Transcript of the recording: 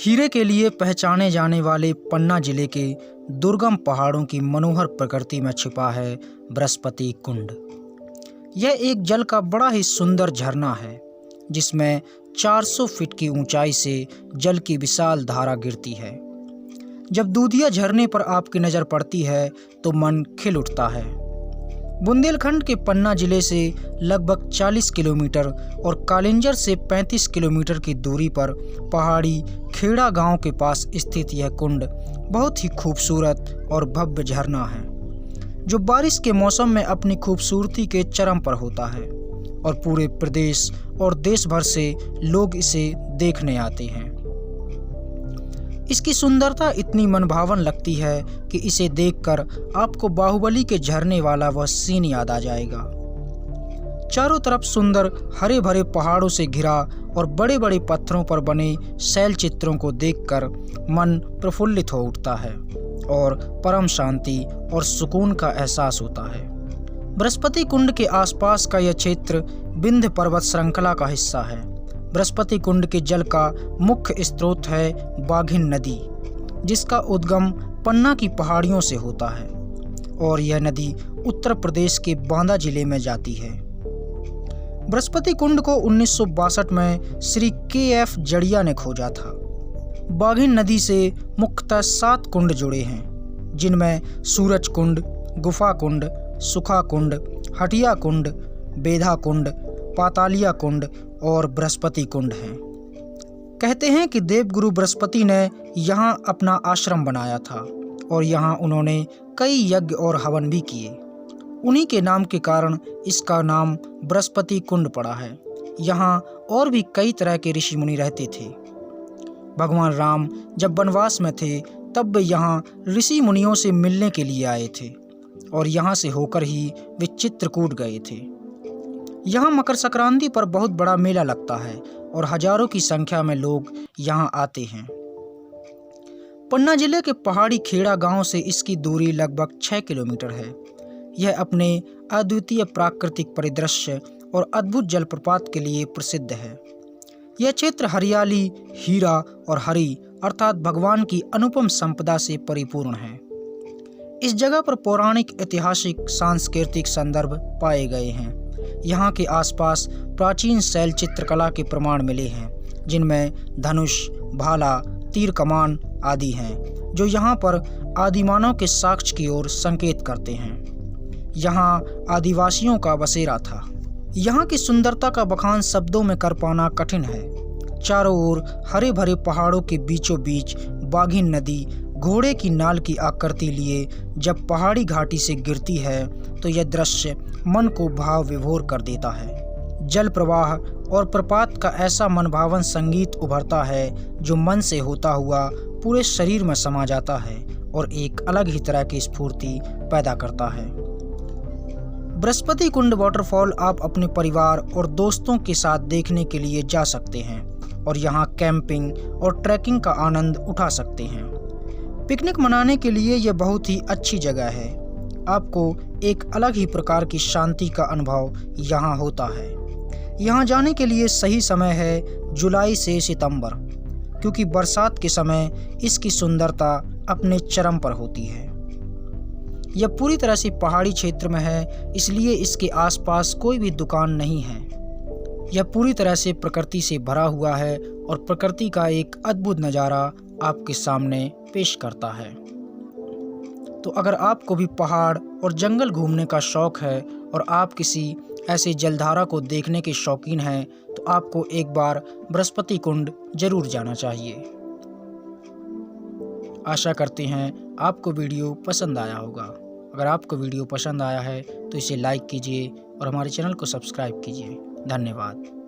हीरे के लिए पहचाने जाने वाले पन्ना जिले के दुर्गम पहाड़ों की मनोहर प्रकृति में छिपा है बृहस्पति कुंड। यह एक जल का बड़ा ही सुंदर झरना है जिसमें 400 फीट की ऊंचाई से जल की विशाल धारा गिरती है। जब दूधिया झरने पर आपकी नज़र पड़ती है तो मन खिल उठता है। बुंदेलखंड के पन्ना जिले से लगभग 40 किलोमीटर और कालिंजर से 35 किलोमीटर की दूरी पर पहाड़ी खेड़ा गांव के पास स्थित यह कुंड बहुत ही खूबसूरत और भव्य झरना है जो बारिश के मौसम में अपनी खूबसूरती के चरम पर होता है और पूरे प्रदेश और देश भर से लोग इसे देखने आते हैं। इसकी सुंदरता इतनी मनभावन लगती है कि इसे देखकर आपको बाहुबली के झरने वाला वह सीन याद आ जाएगा। चारों तरफ सुंदर हरे भरे पहाड़ों से घिरा और बड़े बड़े पत्थरों पर बने शैल चित्रों को देखकर मन प्रफुल्लित हो उठता है और परम शांति और सुकून का एहसास होता है। बृहस्पति कुंड के आसपास का यह क्षेत्र विंध्य पर्वत श्रृंखला का हिस्सा है। बृहस्पति कुंड के जल का मुख्य स्रोत है बाघिन नदी जिसका उद्गम पन्ना की पहाड़ियों से होता है और यह नदी उत्तर प्रदेश के बांदा जिले में जाती है। बृहस्पति कुंड को 1962 में श्री के.एफ. जड़िया ने खोजा था। बाघिन नदी से मुख्यतः 7 कुंड जुड़े हैं जिनमें सूरज कुंड, गुफा कुंड, सुखा कुंड, हटिया कुंड, बेधा कुंड, पातालिया कुंड और बृहस्पति कुंड हैं। कहते हैं कि देवगुरु बृहस्पति ने यहाँ अपना आश्रम बनाया था और यहाँ उन्होंने कई यज्ञ और हवन भी किए। उन्हीं के नाम के कारण इसका नाम बृहस्पति कुंड पड़ा है। यहाँ और भी कई तरह के ऋषि मुनि रहते थे। भगवान राम जब वनवास में थे तब वे यहाँ ऋषि मुनियों से मिलने के लिए आए थे और यहाँ से होकर ही वे चित्रकूट गए थे। यहाँ मकर संक्रांति पर बहुत बड़ा मेला लगता है और हजारों की संख्या में लोग यहाँ आते हैं। पन्ना जिले के पहाड़ी खेड़ा गांव से इसकी दूरी लगभग 6 किलोमीटर है। यह अपने अद्वितीय प्राकृतिक परिदृश्य और अद्भुत जलप्रपात के लिए प्रसिद्ध है। यह क्षेत्र हरियाली, हीरा और हरि अर्थात भगवान की अनुपम संपदा से परिपूर्ण है। इस जगह पर पौराणिक, ऐतिहासिक, सांस्कृतिक संदर्भ पाए गए हैं। यहाँ के आसपास प्राचीन शैल चित्रकला के प्रमाण मिले हैं जिनमें धनुष, भाला, तीर कमान आदि हैं जो यहाँ पर आदिमानव के साक्ष्य की ओर संकेत करते हैं। यहाँ आदिवासियों का बसेरा था। यहाँ की सुंदरता का बखान शब्दों में कर पाना कठिन है। चारों ओर हरे भरे पहाड़ों के बीचों बीच बाघिन नदी घोड़े की नाल की आकृति लिए जब पहाड़ी घाटी से गिरती है तो यह दृश्य मन को भाव विभोर कर देता है। जल प्रवाह और प्रपात का ऐसा मनभावन संगीत उभरता है जो मन से होता हुआ पूरे शरीर में समा जाता है और एक अलग ही तरह की स्फूर्ति पैदा करता है। बृहस्पति कुंड वाटरफॉल आप अपने परिवार और दोस्तों के साथ देखने के लिए जा सकते हैं और यहाँ कैंपिंग और ट्रैकिंग का आनंद उठा सकते हैं। पिकनिक मनाने के लिए यह बहुत ही अच्छी जगह है। आपको एक अलग ही प्रकार की शांति का अनुभव यहाँ होता है। यहाँ जाने के लिए सही समय है जुलाई से सितंबर क्योंकि बरसात के समय इसकी सुंदरता अपने चरम पर होती है। यह पूरी तरह से पहाड़ी क्षेत्र में है इसलिए इसके आसपास कोई भी दुकान नहीं है। यह पूरी तरह से प्रकृति से भरा हुआ है और प्रकृति का एक अद्भुत नज़ारा आपके सामने पेश करता है। तो अगर आपको भी पहाड़ और जंगल घूमने का शौक है और आप किसी ऐसे जलधारा को देखने के शौकीन हैं तो आपको एक बार बृहस्पति कुंड जरूर जाना चाहिए। आशा करते हैं आपको वीडियो पसंद आया होगा। अगर आपको वीडियो पसंद आया है तो इसे लाइक कीजिए और हमारे चैनल को सब्सक्राइब कीजिए। धन्यवाद।